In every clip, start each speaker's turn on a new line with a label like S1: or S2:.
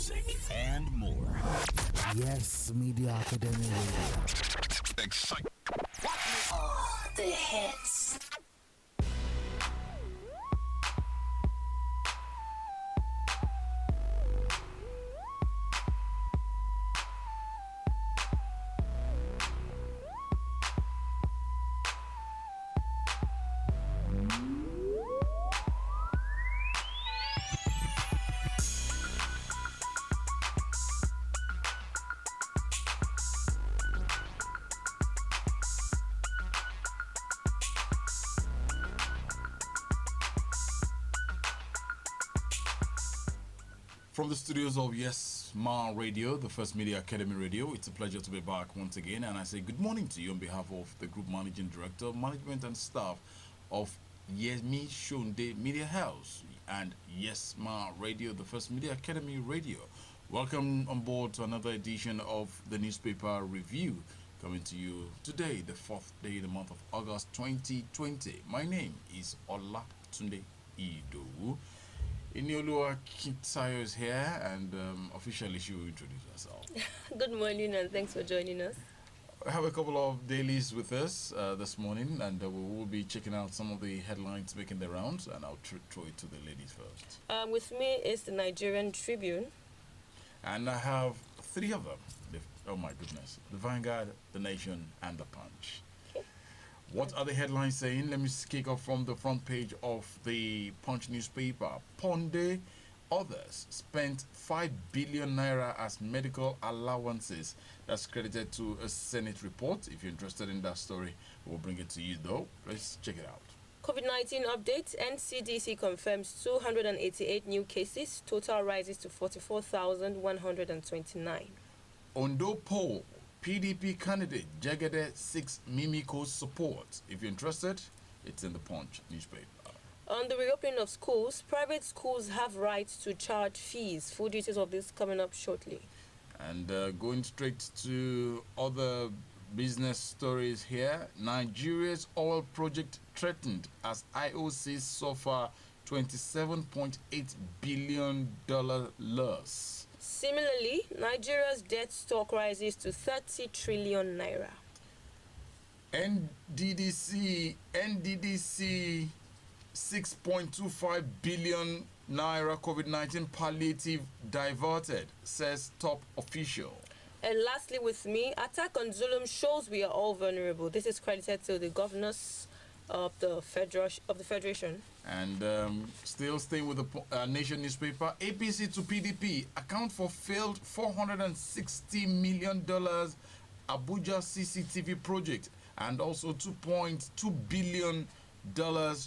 S1: music, and more.
S2: Yes Media Academy Radio.
S1: Excite.
S3: The hits.
S4: From the studios of Yes Ma Radio, the First Media Academy Radio, it's a pleasure to be back once again, and I say good morning to you on behalf of the Group Managing Director, Management and Staff of Yemi Sonde Media House and Yes Ma Radio, the First Media Academy Radio. Welcome on board to another edition of the newspaper review, coming to you today, the 4th day in the month of August 2020. My name is Olatunde Idowu. Iniolua Kintayo is here, and officially she will introduce herself.
S5: Good morning, and thanks for joining us.
S4: I have a couple of dailies with us this morning, and we will be checking out some of the headlines making the rounds, and I'll throw it to the ladies first.
S5: With me is the Nigerian Tribune.
S4: And I have three of them. Oh my goodness. The Vanguard, The Nation, and The Punch. What are the headlines saying? Let me kick off from the front page of the Punch newspaper. Ponde, others spent 5 billion naira as medical allowances. That's credited to a Senate report. If you're interested in that story, we'll bring it to you though. Let's check it out.
S5: COVID-19 update. NCDC confirms 288 new cases. Total rises to 44,129.
S4: Ondo poll. PDP candidate Jagede seeks Mimiko's support. If you're interested, it's in the Punch newspaper.
S5: On the reopening of schools, private schools have rights to charge fees. Full details of this coming up shortly.
S4: And going straight to other business stories here. Nigeria's oil project threatened as IOCs suffer $27.8 billion loss.
S5: Similarly, Nigeria's debt stock rises to 30 trillion naira.
S4: NDDC 6.25 billion naira COVID-19 palliative diverted, says top official.
S5: And lastly with me, attack on Zulum shows we are all vulnerable. This is credited to the governors of the Federation.
S4: And still staying with the Nation newspaper, APC to PDP account for failed $460 million Abuja CCTV project and also $2.2 billion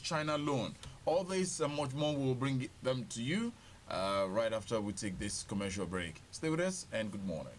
S4: China loan. All this and much more, we'll bring them to you right after we take this commercial break. Stay with us and good morning.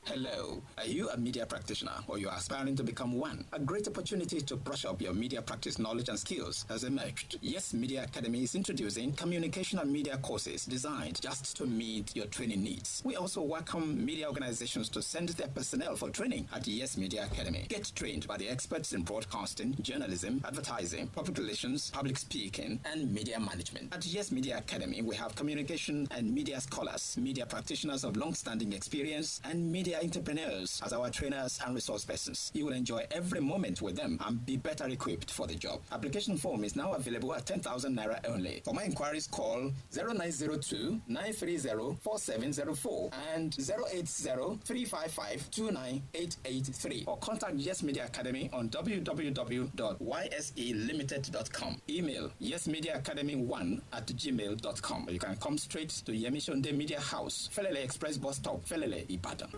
S6: Hello, are you a media practitioner or you are aspiring to become one? A great opportunity to brush up your media practice knowledge and skills has emerged. Yes Media Academy is introducing communication and media courses designed just to meet your training needs. We also welcome media organizations to send their personnel for training at Yes Media Academy. Get trained by the experts in broadcasting, journalism, advertising, public relations, public speaking, and media management. At Yes Media Academy, we have communication and media scholars, media practitioners of long-standing experience, and media entrepreneurs as our trainers and resource persons. You will enjoy every moment with them and be better equipped for the job. Application form is now available at 10,000 naira only. For more inquiries, call 0902-930-4704 and 080-355-29883 or contact Yes Media Academy on www.yselimited.com. Email yesmediaacademy1@gmail.com. You can come straight to Yemi Sonde Media House, Felele Express Bus Stop, Felele, Ibadan.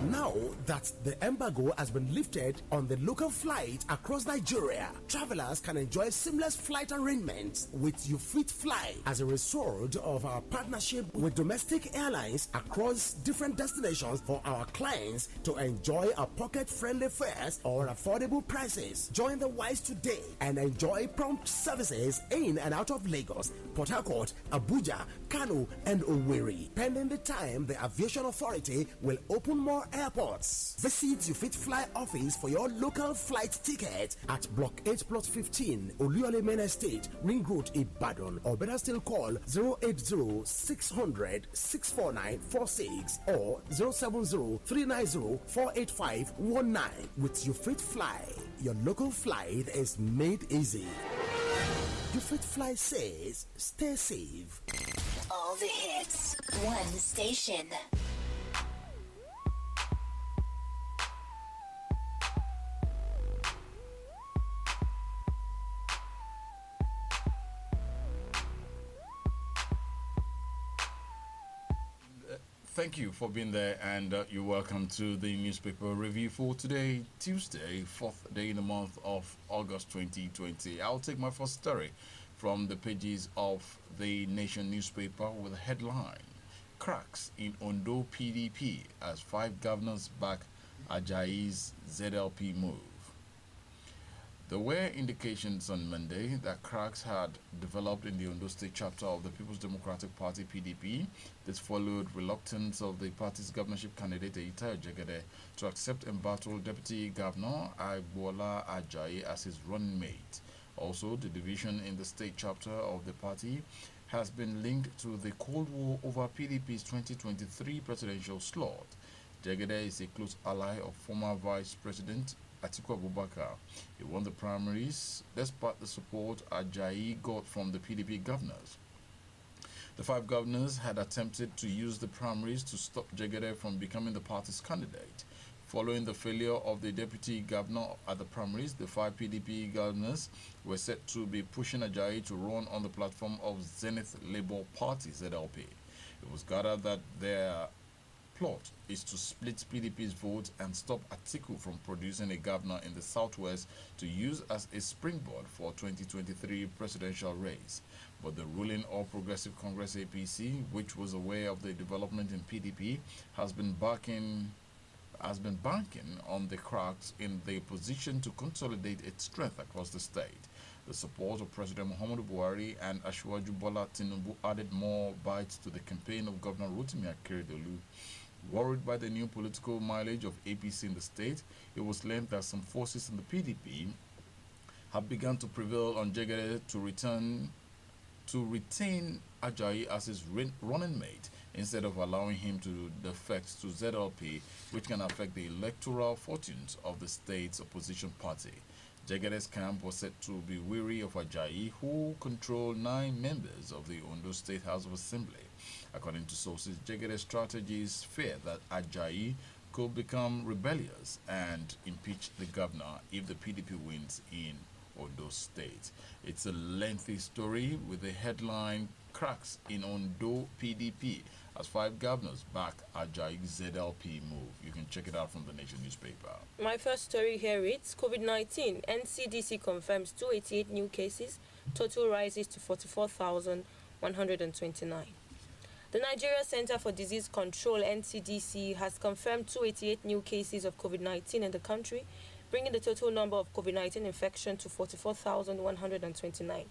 S2: Now that the embargo has been lifted on the local flight across Nigeria, travelers can enjoy seamless flight arrangements with You Fit Fly as a result of our partnership with domestic airlines across different destinations for our clients to enjoy a pocket-friendly fares or affordable prices. Join the wise today and enjoy prompt services in and out of Lagos, Port Harcourt, Abuja, Kano, and Owerri. Pending the time the Aviation Authority will open more airports. Visit You Fit Fly office for your local flight ticket at Block 8 Plot 15, Oluyole Main Estate, Ring Road, Ibadan, or better still call 080-600-64946 or 070-390-48519. With You Fit Fly, your local flight is made easy. You Fit Fly says, stay safe.
S3: All the hits. One station.
S4: Thank you for being there, and you're welcome to the newspaper review for today, Tuesday, 4th day in the month of August 2020. I'll take my first story from the pages of the Nation newspaper with a headline: Cracks in Ondo PDP as 5 governors back Ajayi's ZLP move. There were indications on Monday that cracks had developed in the Ondo State chapter of the People's Democratic Party (PDP). This followed reluctance of the party's governorship candidate Eita Jegede to accept embattled Deputy Governor Agbola Ajayi as his running mate. Also, the division in the state chapter of the party has been linked to the Cold War over PDP's 2023 presidential slot. Jegede is a close ally of former Vice President Atiku Abubakar. He won the primaries despite the support Ajayi got from the PDP governors. The 5 governors had attempted to use the primaries to stop Jegede from becoming the party's candidate. Following the failure of the deputy governor at the primaries, the 5 PDP governors were set to be pushing Ajayi to run on the platform of Zenith Labour Party (ZLP). It was gathered that their plot is to split PDP's vote and stop Atiku from producing a governor in the southwest to use as a springboard for 2023 presidential race. But the ruling All Progressive Congress (APC), which was aware of the development in PDP, has been banking on the cracks in the position to consolidate its strength across the state. The support of President Muhammadu Buhari and Asiwaju Bola Tinubu added more bites to the campaign of Governor Rotimi Akeredolu. Worried by the new political mileage of APC in the state, it was learned that some forces in the PDP have begun to prevail on Jegede to retain Ajayi as his running mate instead of allowing him to defect to ZLP, which can affect the electoral fortunes of the state's opposition party. Jegede's camp was said to be weary of Ajayi, who controlled 9 members of the Ondo State House of Assembly. According to sources, Jegede's strategies fear that Ajayi could become rebellious and impeach the governor if the PDP wins in Ondo State. It's a lengthy story with the headline Cracks in Ondo PDP as 5 governors back Ajayi's ZLP move. You can check it out from the Nation newspaper.
S5: My first story here reads: COVID-19, NCDC confirms 288 new cases, total rises to 44,129. The Nigeria Center for Disease Control (NCDC) has confirmed 288 new cases of COVID-19 in the country, bringing the total number of COVID-19 infection to 44,129.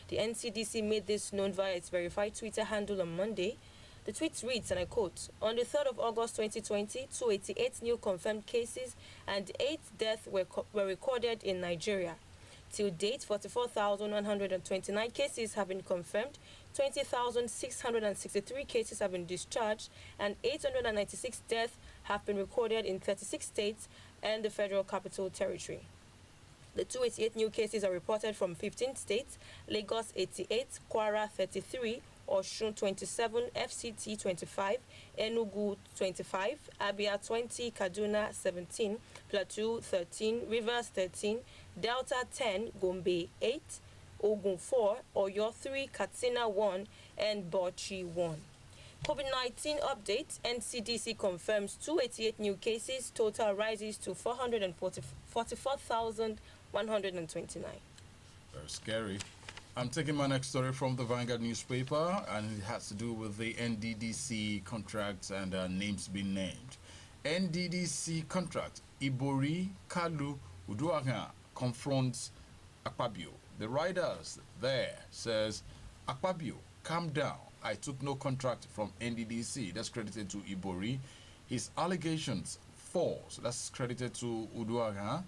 S5: The NCDC made this known via its verified Twitter handle on Monday. The tweet reads, and I quote, "On the 3rd of August 2020, 288 new confirmed cases and 8 deaths were recorded in Nigeria. Till date, 44,129 cases have been confirmed, 20,663 cases have been discharged, and 896 deaths have been recorded in 36 states and the Federal Capital Territory. The 288 new cases are reported from 15 states: Lagos 88, Kwara 33, Osun 27, FCT 25, Enugu 25, Abia 20, Kaduna 17, Plateau 13, Rivers 13, Delta 10, Gombe 8, Ogun 4, Oyo 3, Katsina 1, and Bauchi 1. COVID-19 update: NCDC confirms 288 new cases, total rises to 44,129.
S4: Very scary. I'm taking my next story from the Vanguard newspaper, and it has to do with the NDDC contracts and names being named. NDDC contract: Ibori Kalu Uduaga confronts Akpabio. The writers there says, "Akpabio, calm down. I took no contract from NDDC." That's credited to Ibori. His allegations force. That's credited to Uduaga.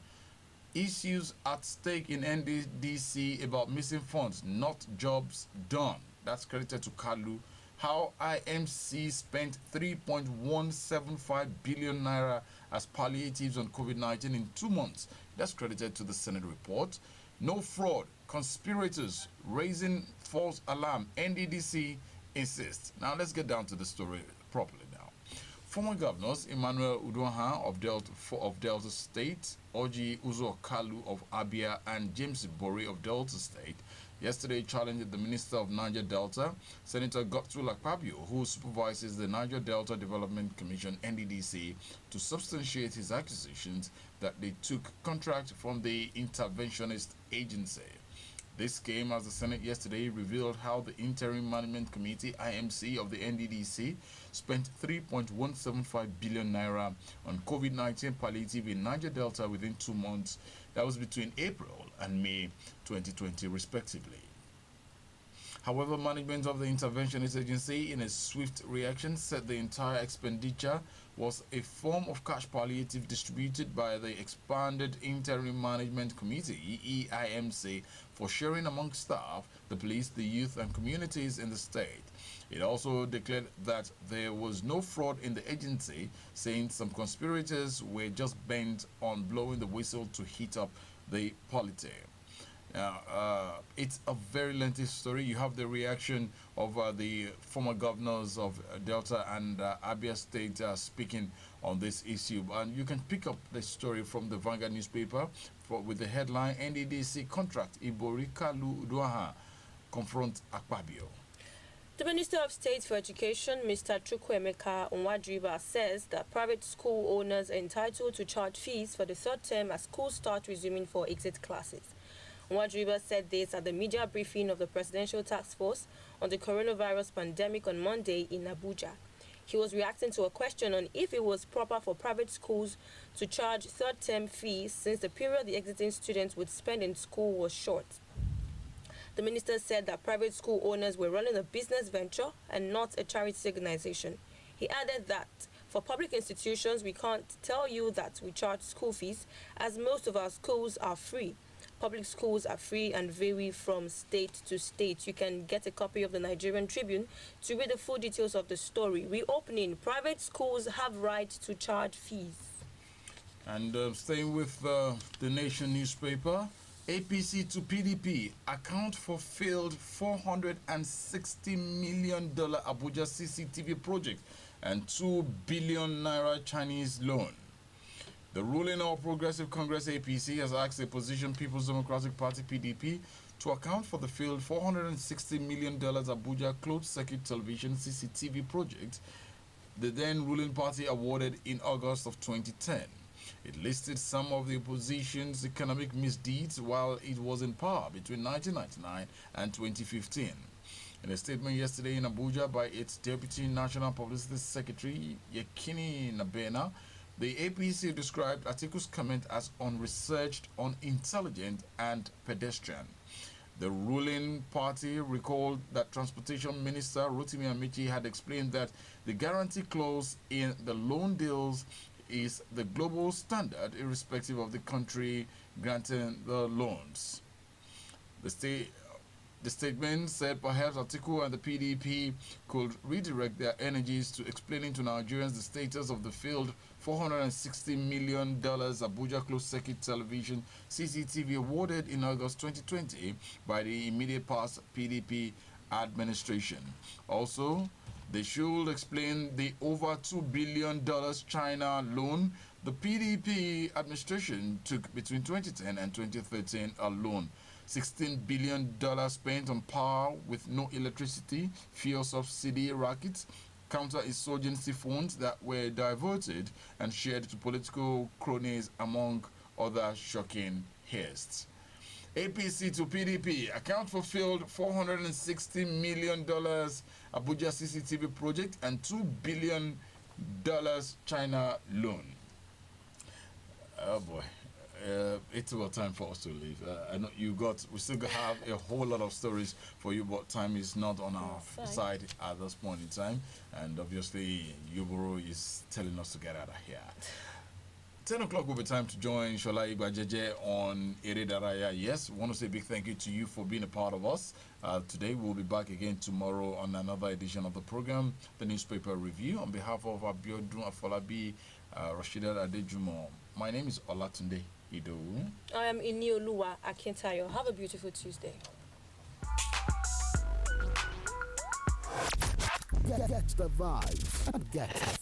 S4: Issues at stake in NDDC about missing funds, not jobs done. That's credited to Kalu. How IMC spent 3.175 billion naira as palliatives on COVID-19 in 2 months. That's credited to the Senate report. No fraud, conspirators raising false alarm. NDDC insists. Now let's get down to the story properly now. Former governors Emmanuel Uduaha of Delta State, Oji Uzo Kalu of Abia, and James Bori of Delta State yesterday challenged the Minister of Niger Delta, Senator Godswill Akpabio, who supervises the Niger Delta Development Commission (NDDC), to substantiate his accusations that they took contract from the interventionist agency. This came as the Senate yesterday revealed how the Interim Management Committee (IMC) of the NDDC spent 3.175 billion naira on COVID-19 palliative in Niger Delta within 2 months. That was between April and May 2020, respectively. However, management of the interventionist agency, in a swift reaction, said the entire expenditure was a form of cash palliative distributed by the expanded Interim Management Committee (EIMC) for sharing among staff, the police, the youth, and communities in the state. It also declared that there was no fraud in the agency, saying some conspirators were just bent on blowing the whistle to heat up the polity. It's a very lengthy story. You have the reaction of the former governors of Delta and Abia State speaking on this issue. And you can pick up the story from the Vanguard newspaper with the headline, NDDC contract Ibori Kalu Uduaha confront Akpabio.
S5: The Minister of State for Education, Mr. Chukwuemeka Onwadriba, says that private school owners are entitled to charge fees for the third term as schools start resuming for exit classes. Onwadriba said this at the media briefing of the Presidential Task Force on the coronavirus pandemic on Monday in Abuja. He was reacting to a question on if it was proper for private schools to charge third-term fees since the period the exiting students would spend in school was short. The minister said that private school owners were running a business venture and not a charity organization. He added that for public institutions, we can't tell you that we charge school fees, as most of our schools are free. Public schools are free and vary from state to state. You can get a copy of the Nigerian Tribune to read the full details of the story. Reopening, private schools have right to charge fees.
S4: And staying with the Nation newspaper, APC to PDP account for failed $460 million Abuja CCTV project and 2 billion naira Chinese loan. The ruling All Progressive Congress APC has asked the opposition People's Democratic Party PDP to account for the failed $460 million Abuja closed-circuit television CCTV project the then ruling party awarded in August of 2010. It listed some of the opposition's economic misdeeds while it was in power between 1999 and 2015. In a statement yesterday in Abuja by its Deputy National Publicity Secretary, Yekini Nabena, the APC described Atiku's comment as unresearched, unintelligent, and pedestrian. The ruling party recalled that Transportation Minister Rotimi Amici had explained that the guarantee clause in the loan deals is the global standard irrespective of the country granting the loans. The statement said perhaps Atiku and the PDP could redirect their energies to explaining to Nigerians the status of the failed $460 million Abuja closed-circuit television CCTV awarded in August 2020 by the immediate past PDP administration. Also, they should explain the over $2 billion China loan the PDP administration took between 2010 and 2013 alone. $16 billion spent on power with no electricity, fuel subsidy rackets, counter-insurgency funds that were diverted and shared to political cronies, among other shocking heists. APC to PDP account for failed $460 million Abuja CCTV project and $2 billion China loan. Oh boy. It's about time for us to leave. I know we still have a whole lot of stories for you, but time is not on our side at this point in time. And obviously, Yuburu is telling us to get out of here. 10 o'clock will be time to join Shola Igbajeje on Ere Daraya. Yes, want to say a big thank you to you for being a part of us. Today, we'll be back again tomorrow on another edition of the program, the newspaper review. On behalf of Abiodun Afolabi, Rashida Adejumo, my name is Olatunde Ido.
S5: I am Inioluwa Akintayo. Have a beautiful Tuesday.
S2: Get the vibes and get